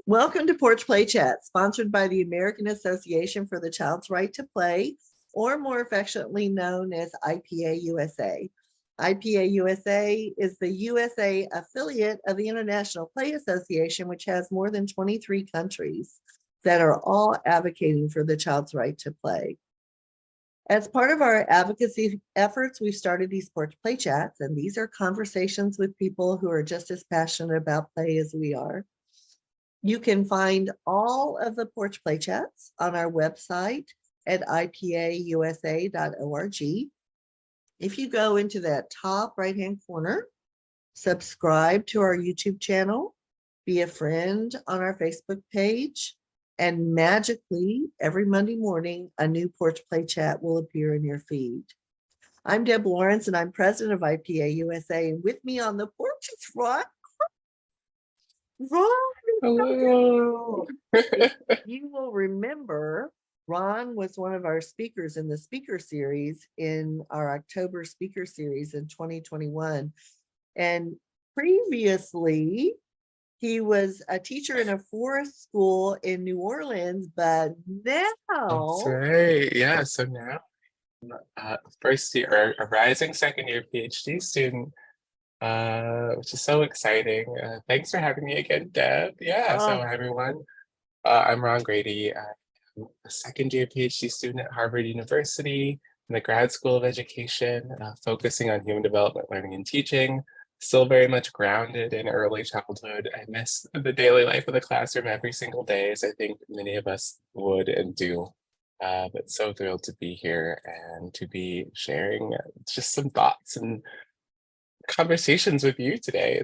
Welcome to Porch Play Chat, sponsored by the American Association for the Child's Right to Play, or more affectionately known as IPA USA. IPA USA is the USA affiliate of the International Play Association, which has more than 23 countries that are all advocating for the child's right to play. As part of our advocacy efforts, we've started these Porch Play Chats, and these are conversations with people who are just as passionate about play as we are. You can find all of the Porch Play Chats on our website at ipausa.org. If you go into that top right-hand corner, subscribe to our YouTube channel, be a friend on our Facebook page, and magically, every Monday morning, a new Porch Play Chat will appear in your feed. I'm Deb Lawrence, and I'm president of IPA USA. And with me on the porch is Ron. Hello. You will remember Ron was one of our speakers in the speaker series in our October speaker series in 2021. And previously, he was a teacher in a forest school in New Orleans, but now... That's right. Yeah, so now first year, a rising second year PhD student, which is so exciting. Thanks for having me again, Deb. Yeah, so everyone, I'm Ron Grady. I'm a second year PhD student at Harvard University in the Grad School of Education, focusing on human development, learning, and teaching. Still very much grounded in early childhood. I miss the daily life of the classroom every single day, as I think many of us would and do. But so thrilled to be here and to be sharing just some thoughts and conversations with you today.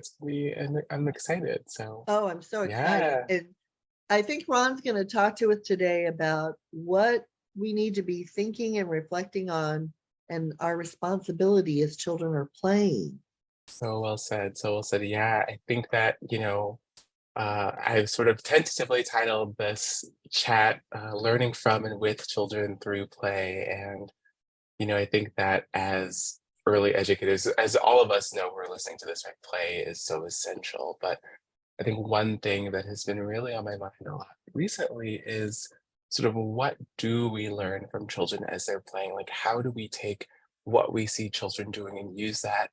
I'm excited. So I'm so excited. yeah. And I think Ron's going to talk to us today about what we need to be thinking and reflecting on and our responsibility as children are playing. So well said. So well said. Yeah, I think that, I've sort of tentatively titled this chat, Learning from and with Children Through Play. And, I think that as early educators, as all of us know who are listening to this, right, play is so essential. But I think one thing that has been really on my mind a lot recently is sort of what do we learn from children as they're playing? Like, how do we take what we see children doing and use that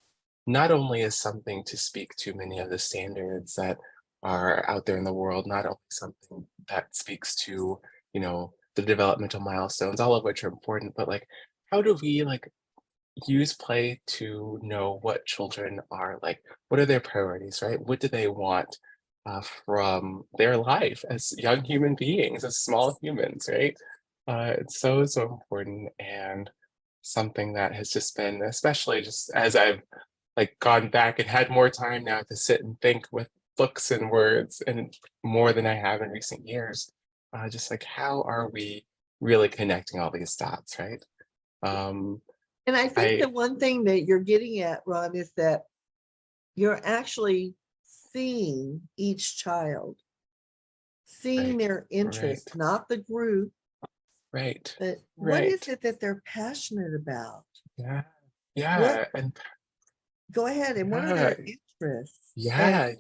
not only as something to speak to many of the standards that are out there in the world, not only something that speaks to, the developmental milestones, all of which are important, but like, how do we like use play to know what children are like? What are their priorities, right? What do they want from their life as young human beings, as small humans, right? It's so, so important, and something that has just been, especially just as I've like gone back and had more time now to sit and think with books and words and more than I have in recent years. Just like, how are we really connecting all these dots, right? And I think the one thing that you're getting at, Ron, is that you're actually seeing each child, seeing their interests, not the group. Right. But what is it that they're passionate about? Yeah. Yeah. And go ahead. And what are their interests? Yeah.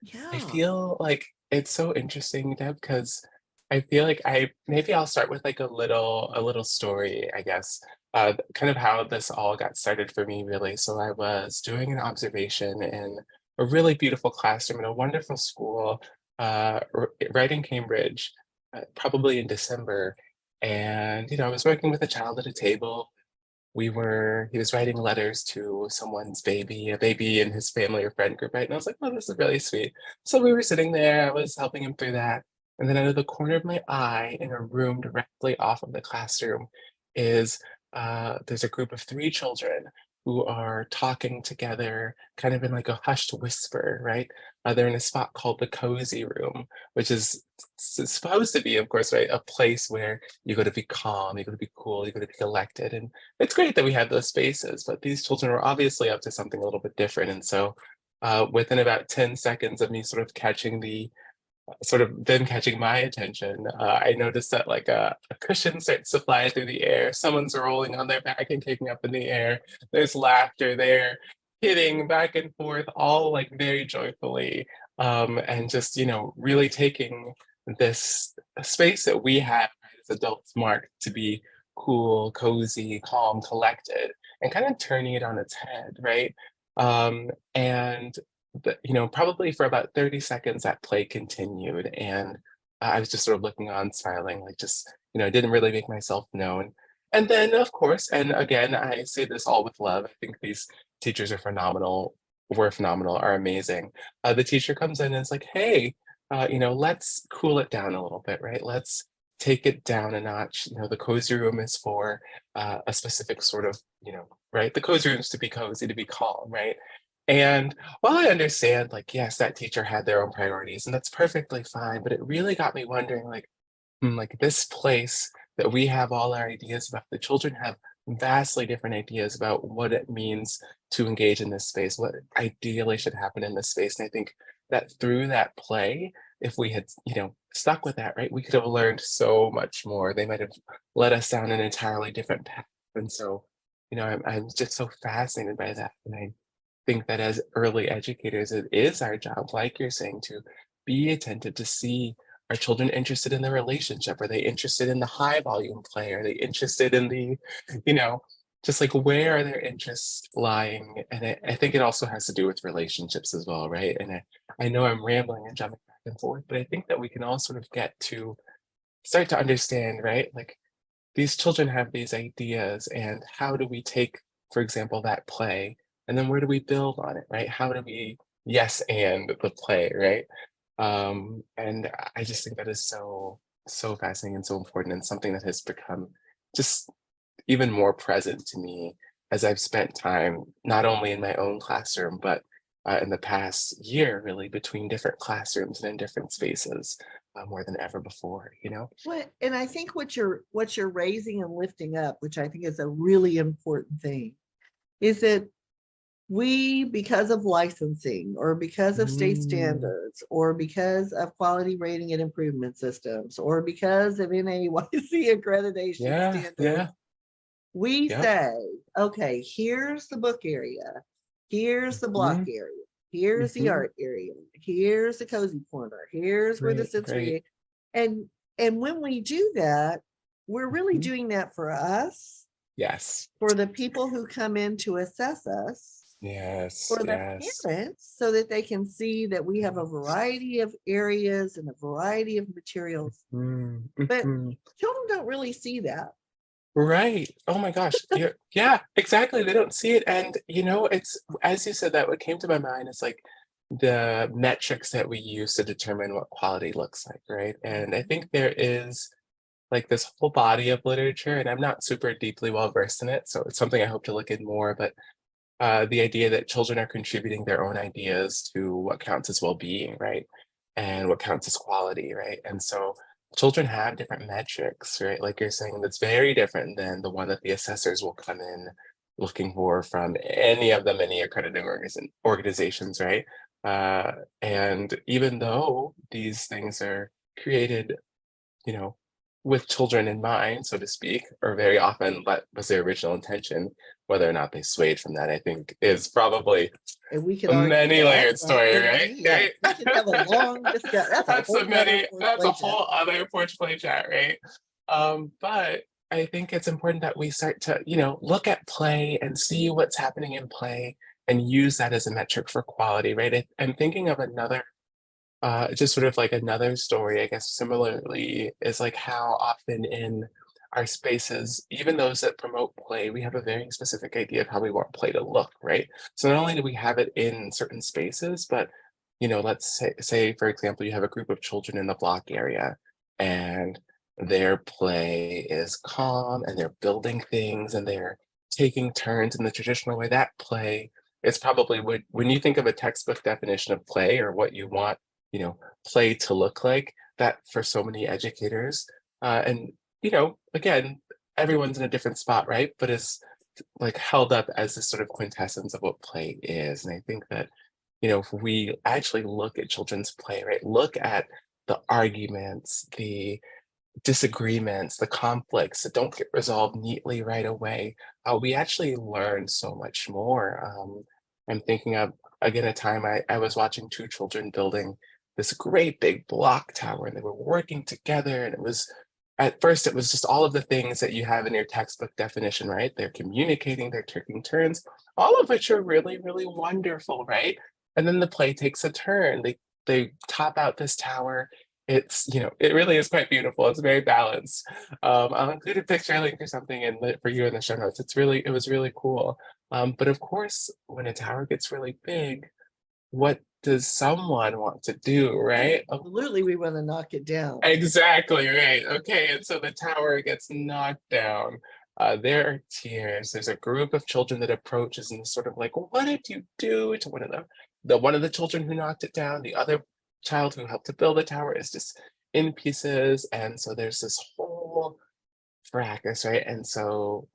Yeah. I feel like it's so interesting, Deb, because I feel like maybe I'll start with like a little story, I guess. Kind of how this all got started for me, really. So I was doing an observation in a really beautiful classroom in a wonderful school, right in Cambridge, probably in December. And, I was working with a child at a table. He was writing letters to someone's baby, a baby in his family or friend group, right? And I was like, oh, this is really sweet. So we were sitting there, I was helping him through that. And then out of the corner of my eye, in a room directly off of the classroom, is there's a group of 3 children who are talking together, kind of in like a hushed whisper, right? They're in a spot called the cozy room, which is supposed to be, of course, right, a place where you go to be calm, you go to be cool, you go to be collected. And it's great that we have those spaces, but these children were obviously up to something a little bit different. And so within about 10 seconds of me sort of catching them catching my attention, I noticed that like a cushion starts to fly through the air. Someone's rolling on their back and kicking up in the air. There's laughter there. hitting back and forth, all like very joyfully, and just, really taking this space that we have as adults, Mark, to be cool, cozy, calm, collected, and kind of turning it on its head, right? And probably for about 30 seconds, that play continued, and I was just sort of looking on, smiling, like just, I didn't really make myself known. And then, of course, and again, I say this all with love. I think these teachers are phenomenal, were phenomenal, are amazing. The teacher comes in and is like, hey, let's cool it down a little bit, right? Let's take it down a notch. The cozy room is for a specific sort of, right? The cozy room is to be cozy, to be calm, right? And while I understand, like, yes, that teacher had their own priorities, and that's perfectly fine, but it really got me wondering, like this place that we have all our ideas about, the children have vastly different ideas about what it means to engage in this space, what ideally should happen in this space. And I think that through that play, if we had, stuck with that, right, we could have learned so much more. They might have led us down an entirely different path. And so, I'm just so fascinated by that. And I think that as early educators, it is our job, like you're saying, to be attentive to see, are children interested in the relationship? Are they interested in the high volume play? Are they interested in the, you know, just like where are their interests lying? And I think it also has to do with relationships as well, right? And I know I'm rambling and jumping back and forth, but I think that we can all sort of get to start to understand, right? Like these children have these ideas, and how do we take, for example, that play, and then where do we build on it, right? How do we yes and the play, right? And I just think that is so fascinating and so important, and something that has become just even more present to me as I've spent time not only in my own classroom, but in the past year, really, between different classrooms and in different spaces, more than ever before, you know? And I think what you're raising and lifting up, which I think is a really important thing, is that we, because of licensing or because of state Mm, standards or because of quality rating and improvement systems or because of NAYC accreditation yeah, standards, yeah, we yep. say, okay, here's the book area, here's the block Mhm, area, here's the mhm. art area, here's the cozy corner, here's where the Right, right. sensory, and and when we do that, we're really Mhm. doing that for us, Yes, for the people who come in to assess us, yes, for the yes. parents, so that they can see that we have a variety of areas and a variety of materials. Mm, But mhm. children don't really see that. Right. Oh my gosh. Yeah, exactly. They don't see it. And it's as you said that, what came to my mind is like the metrics that we use to determine what quality looks like, right? And I think there is like this whole body of literature, and I'm not super deeply well versed in it, so it's something I hope to look in more, but the idea that children are contributing their own ideas to what counts as well-being, right? And what counts as quality, right? And so children have different metrics, right? Like you're saying, that's very different than the one that the assessors will come in looking for from any of the many accrediting organizations, right? Uh, and even though these things are created, you know, with children in mind, so to speak, or very often what was their original intention, whether or not they swayed from that, I think is probably And we could a argue many that. layered story, right? Yeah, we could have a long discussion. That's a whole nother Porch That's a Play Chat. whole other porch play chat, right? But I think it's important that we start to, look at play and see what's happening in play and use that as a metric for quality, right? I'm thinking of another just sort of like another story, I guess, similarly, is like how often in our spaces, even those that promote play, we have a very specific idea of how we want play to look, right? So not only do we have it in certain spaces, but let's say for example, you have a group of children in the block area, and their play is calm, and they're building things, and they're taking turns in the traditional way. That play is probably when you think of a textbook definition of play or what you want play to look like that for so many educators. And, again, everyone's in a different spot, right? But it's like held up as this sort of quintessence of what play is. And I think that, if we actually look at children's play, right, look at the arguments, the disagreements, the conflicts that don't get resolved neatly right away, we actually learn so much more. I'm thinking of, again, a time I was watching two children building this great big block tower, and they were working together. And it was, at first, it was just all of the things that you have in your textbook definition, right? They're communicating, they're taking turns, all of which are really, really wonderful, right? And then the play takes a turn. They top out this tower. It's, it really is quite beautiful. It's very balanced. I'll include a picture link or something for you in the show notes. It was really cool. But of course, when a tower gets really big, what does someone want to do, right? Absolutely, we want to knock it down. Exactly right. Okay, and so the tower gets knocked down. There are tears. There's a group of children that approaches and is sort of like, "What did you do to one of them?" The one of the children who knocked it down, the other child who helped to build the tower is just in pieces, and so there's this whole fracas, right? And so,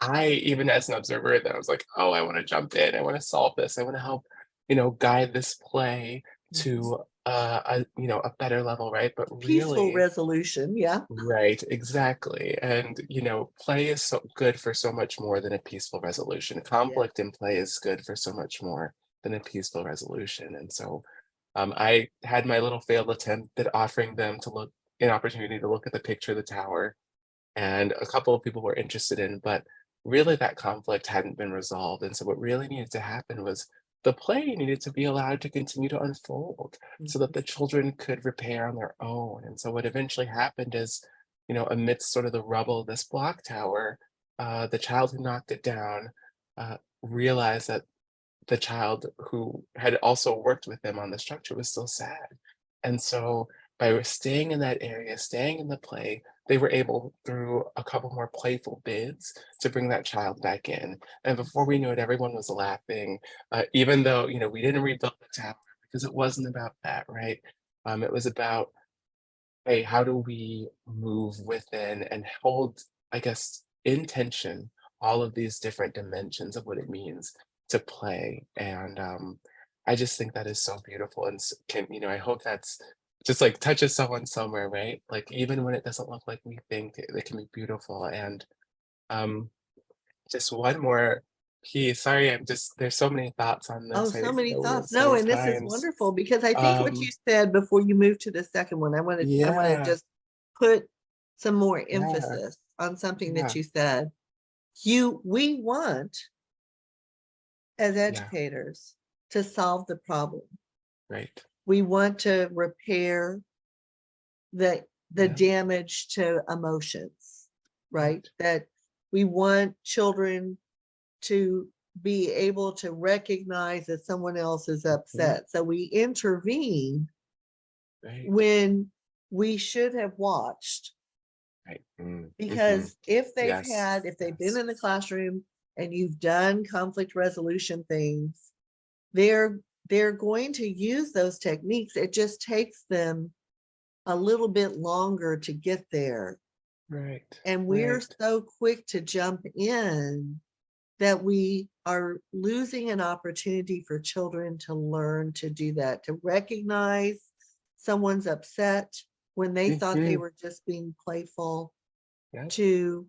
I, even as an observer, that I was like, "Oh, I want to jump in. I want to solve this. I want to help, guide this play Mhm. to a better level," right? But Peaceful really, resolution, yeah. right, exactly. And play is so good for so much more than a peaceful resolution. Yeah. Conflict in play is good for so much more than a peaceful resolution. And so I had my little failed attempt at offering them to look an opportunity to look at the picture of the tower, and a couple of people were interested in, but really that conflict hadn't been resolved. And so what really needed to happen was the play needed to be allowed to continue to unfold so that Mhm. the children could repair on their own. And so what eventually happened is, amidst sort of the rubble of this block tower, the child who knocked it down realized that the child who had also worked with them on the structure was still sad. And so by staying in that area, staying in the play, they were able, through a couple more playful bids, to bring that child back in. And before we knew it, everyone was laughing, even though, we didn't rebuild the tower because it wasn't about that, right? It was about, hey, how do we move within and hold, I guess, in tension, all of these different dimensions of what it means to play? And I just think that is so beautiful. And I hope that's just like touches someone somewhere, right? Like, even when it doesn't look like we think, it can be beautiful. And um, just one more piece. Sorry, there's so many thoughts on Oh, this. so many We have thoughts. so No, many and this is times. wonderful because I think what Um, you said before you move to the second one, I want to yeah, just put some more yeah, emphasis on something that yeah, you said. We want as yeah, educators to solve the problem. right. We want to repair the Yeah, damage to emotions, right? right. That we want children to be able to recognize that someone else is Mhm, upset. So we intervene right, when we should have watched, right. because Yes, if they've been yes. in the classroom and you've done conflict resolution things, they're they're going to use those techniques. It just takes them a little bit longer to get there. Right, And we're right. so quick to jump in that we are losing an opportunity for children to learn to do that, to recognize someone's upset when they thought they Mhm, were just being playful, yep. to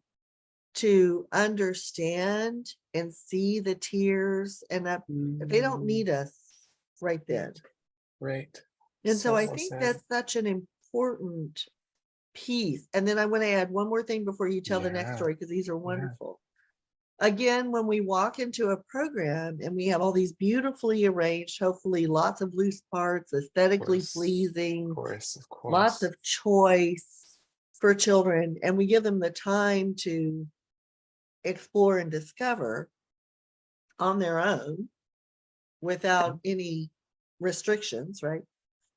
to understand and see the tears, and that they don't Mm, need us right then. right, right. And so So I well think said. that's such an important piece. And then I want to add one more thing before you tell the next Yeah, story, because these are yeah, wonderful. Again, when we walk into a program and we have all these beautifully arranged, hopefully lots of loose parts, aesthetically of pleasing, course, of lots course. of choice for children, and we give them the time to explore and discover on their own without any restrictions, right?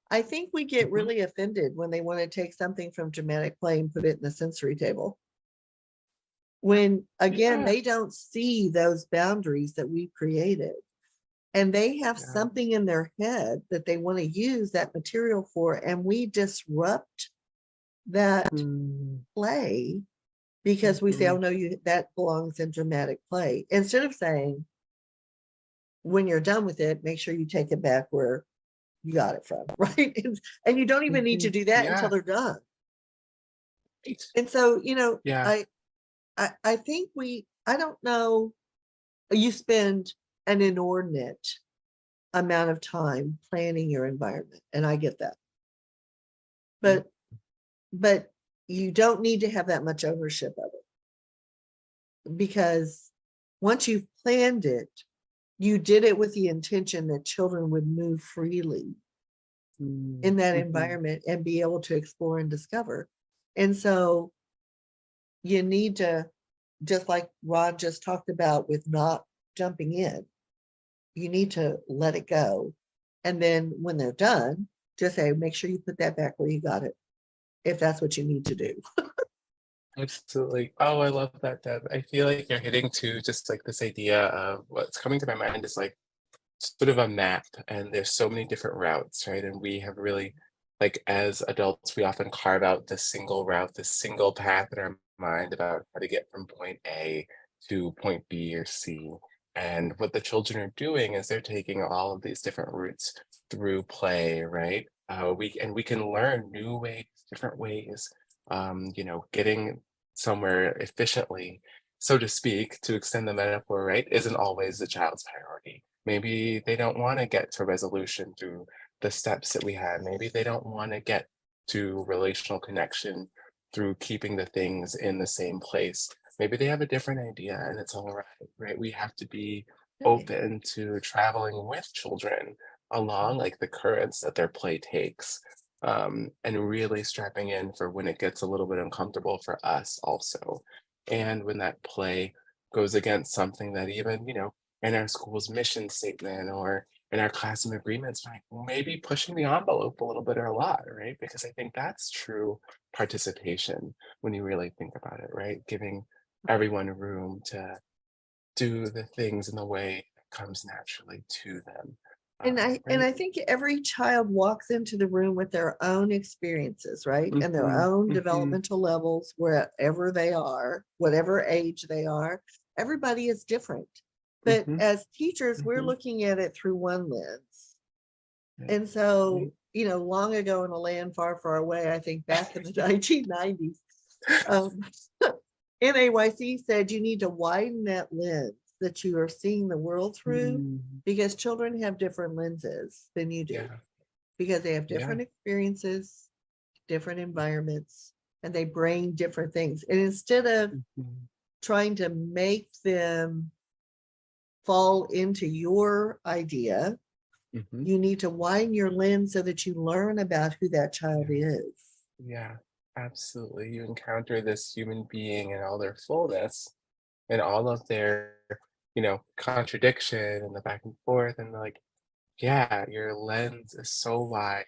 I think we get Mhm, really offended when they want to take something from dramatic play and put it in the sensory table, when again yeah, they don't see those boundaries that we've created, and they have yeah. something in their head that they want to use that material for, and we disrupt that Mm, play because we say, oh mhm, no, you that belongs in dramatic play, instead of saying, when you're done with it, make sure you take it back where you got it from, right? And you don't even need to mhm. do that until Yeah, they're done. right. And so, Yeah, I think I don't know, you spend an inordinate amount of time planning your environment, and I get that. But you don't need to have that much ownership of it, because once you've planned it, you did it with the intention that children would move freely in that environment and be able to explore and discover. And so you need to, just like Rod just talked about with not jumping in, you need to let it go. And then when they're done, just say, make sure you put that back where you got it, if that's what you need to do. Absolutely. Oh, I love that, Deb. I feel like you're hitting to just like this idea of what's coming to my mind is like sort of a map, and there's so many different routes, right? And we have really, like as adults, we often carve out the single route, the single path in our mind about how to get from point A to point B or C. And what the children are doing is they're taking all of these different routes through play, right? We can learn new ways, different ways, getting somewhere efficiently, so to speak, to extend the metaphor, right, isn't always the child's priority. Maybe they don't want to get to resolution through the steps that we had. Maybe they don't want to get to relational connection through keeping the things in the same place. Maybe they have a different idea and it's all right, right? We have to be open to traveling with children along like the currents that their play takes, and really strapping in for when it gets a little bit uncomfortable for us also. And when that play goes against something that even, in our school's mission statement or in our classroom agreements, like maybe pushing the envelope a little bit or a lot, right? Because I think that's true participation when you really think about it, right? Giving everyone room to do the things in the way that comes naturally to them. And Right? I think every child walks into the room with their own experiences, right? And their Hmm. own Hmm. developmental levels, wherever they are, whatever age they are. Everybody is different. But Hmm. as teachers, we're Hmm. looking at it through one lens. Yeah. And so, long ago in a land far, far away, I think back in the 1990s, um, NAYC said you need to widen that lens that you are seeing the world through, Mm, because children have different lenses than you do, yeah, because they have yeah. different experiences, different environments, and they bring different things. And instead of Mhm, trying to make them fall into your idea, mhm. you need to widen your lens so that you learn about who that child Yeah, is. yeah, absolutely. You encounter this human being in all their fullness and all of their, contradiction and the back and forth and like, yeah, your lens is so wide.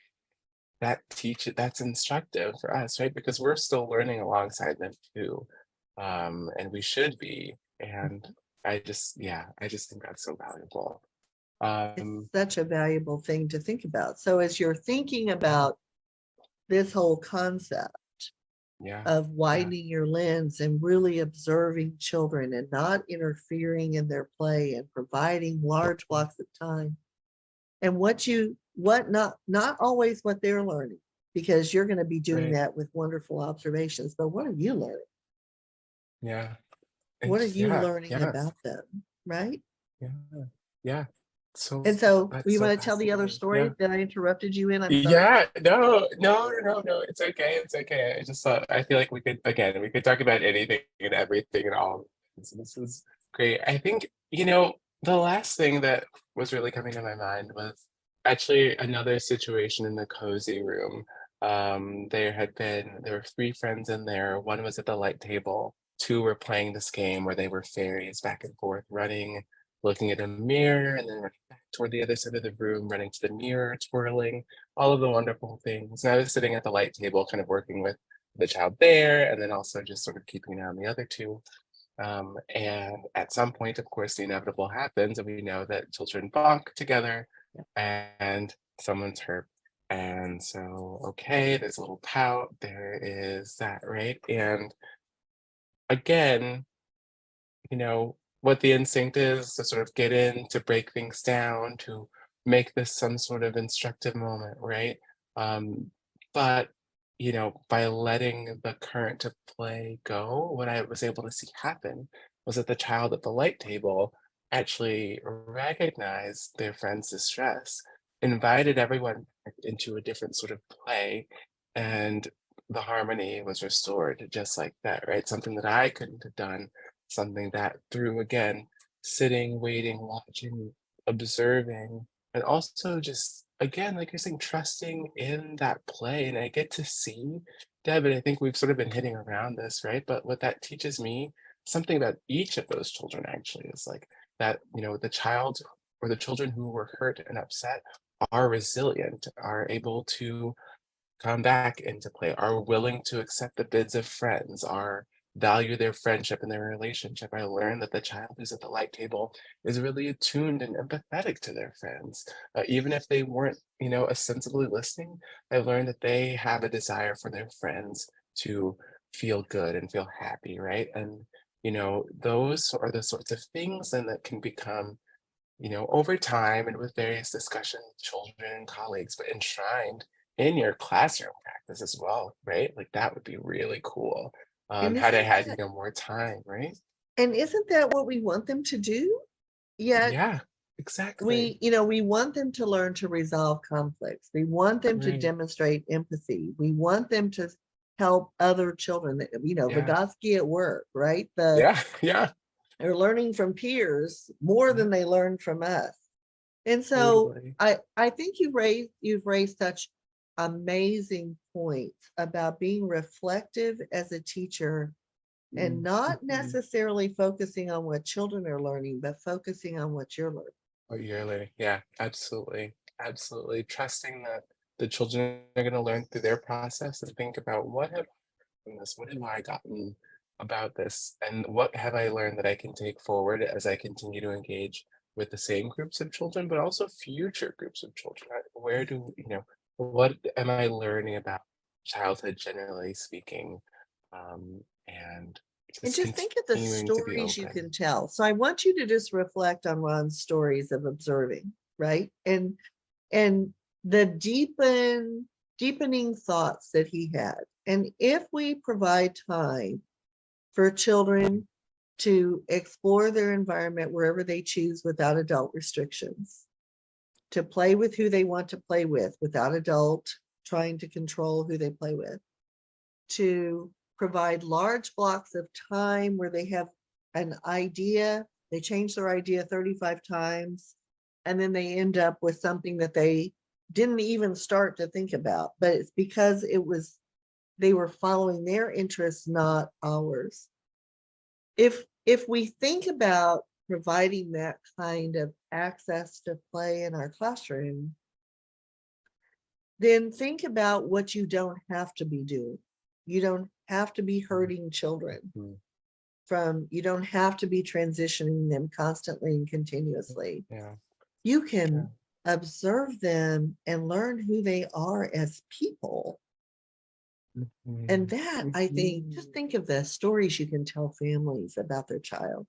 That's instructive for us, right? Because we're still learning alongside them too. And we should be. And I just think that's so valuable. It's Um, such a valuable thing to think about. So as you're thinking about this whole concept yeah, of yeah, widening your lens and really observing children and not interfering in their play and providing large mhm, blocks of time, and what not always what they're learning, because you're going to be doing right. that with wonderful observations, but what are you learning? Yeah. What And are you yeah, learning yeah, about them, right? yeah, yeah. So And so that's you so want to tell the other fascinating. Yeah. story that I interrupted you in? I'm sorry. Yeah, no, no, no, no, no. It's okay. It's okay. I just thought I feel like we could talk about anything and everything and all. So this is great. I think, the last thing that was really coming to my mind was actually another situation in the cozy room. There were three friends in there. One was at the light table. Two were playing this game where they were fairies back and forth, running, looking at a mirror, and then running back toward the other side of the room, running to the mirror, twirling, all of the wonderful things. And I was sitting at the light table, kind of working with the child there, and then also just sort of keeping an eye on the other two. And at some point, of course, the inevitable happens, and we know that children bonk together and someone's hurt. And so, okay, there's a little pout, there is that, right? And again, what the instinct is to sort of get in, to break things down, to make this some sort of instructive moment, right? Um, but, by letting the current of play go, what I was able to see happen was that the child at the light table actually recognized their friend's distress, invited everyone into a different sort of play, and the harmony was restored just like that, right? Something that I couldn't have done, something that through again, sitting, waiting, watching, observing, and also just again, like you're saying, trusting in that play. And I get to see, Deb, and I think we've sort of been hitting around this, right? But what that teaches me, something about each of those children actually is like that, the child or the children who were hurt and upset are resilient, are able to come back into play, are willing to accept the bids of friends, are value their friendship and their relationship. I learned that the child who's at the light table is really attuned and empathetic to their friends. Even if they weren't, ostensibly listening, I learned that they have a desire for their friends to feel good and feel happy, right? And, those are the sorts of things then that can become over time and with various discussions, children and colleagues, but enshrined in your classroom practice as well, right? Like that would be really cool. And Had I isn't had, that more time, right? and isn't that what we want them to do? Yet Yeah, exactly. we want them to learn to resolve conflicts. We want them to Right. demonstrate empathy. We want them to help other children, Yeah. Vygotsky at work, right? Yeah. Yeah. They're learning from peers more Yeah. than they learn from us. And so Totally. I think you've raised such amazing points about being reflective as a teacher and not Mhm. necessarily focusing on what children are learning, but focusing on what you're learning. Oh, yearly. Yeah, absolutely. Absolutely. Trusting that the children are going to learn through their process and think about what have from this? What have I gotten about this? And what have I learned that I can take forward as I continue to engage with the same groups of children, but also future groups of children? Where do, what am I learning about childhood, generally speaking? And And just just think of the continuing to be stories you open. can tell. So I want you to just reflect on Ron's stories of observing, right? And the deepening thoughts that he had. And if we provide time for children to explore their environment wherever they choose without adult restrictions, to play with who they want to play with without adult trying to control who they play with, to provide large blocks of time where they have an idea, they change their idea 35 times, and then they end up with something that they didn't even start to think about, but it's because they were following their interests, not ours. If we think about providing that kind of access to play in our classroom, then think about what you don't have to be doing. You don't have to be hurting children. Mhm. You don't have to be transitioning them constantly and continuously. Yeah. You Yeah. can observe them and learn who they are as people. And Mhm. that, I think, just Mhm. think of the stories you can tell families about their child.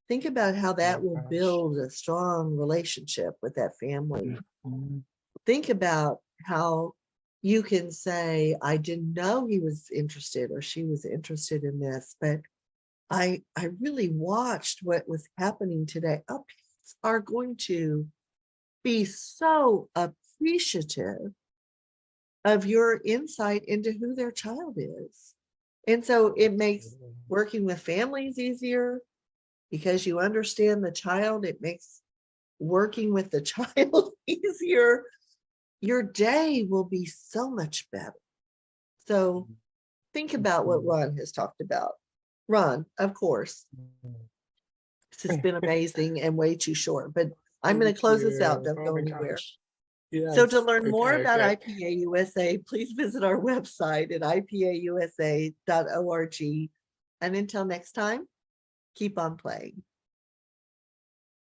Think about how that Oh will gosh. build a strong relationship with that family. Mhm. Think about how you can say, I didn't know he was interested or she was interested in this, but I really watched what was happening today. Our parents are going to be so appreciative of your insight into who their child is. And so it makes Absolutely. working with families easier because you understand the child. It makes working with the child easier. Your day will be so much better. So think about what Mhm. Ron has talked about. Ron, of course, Mhm. this has been amazing and way too short, but I'm going to Thank close this out. you. Don't Oh go my anywhere. gosh. So to Yes. learn more Okay, about okay. IPA USA, please visit our website at ipausa.org. And until next time, keep on playing.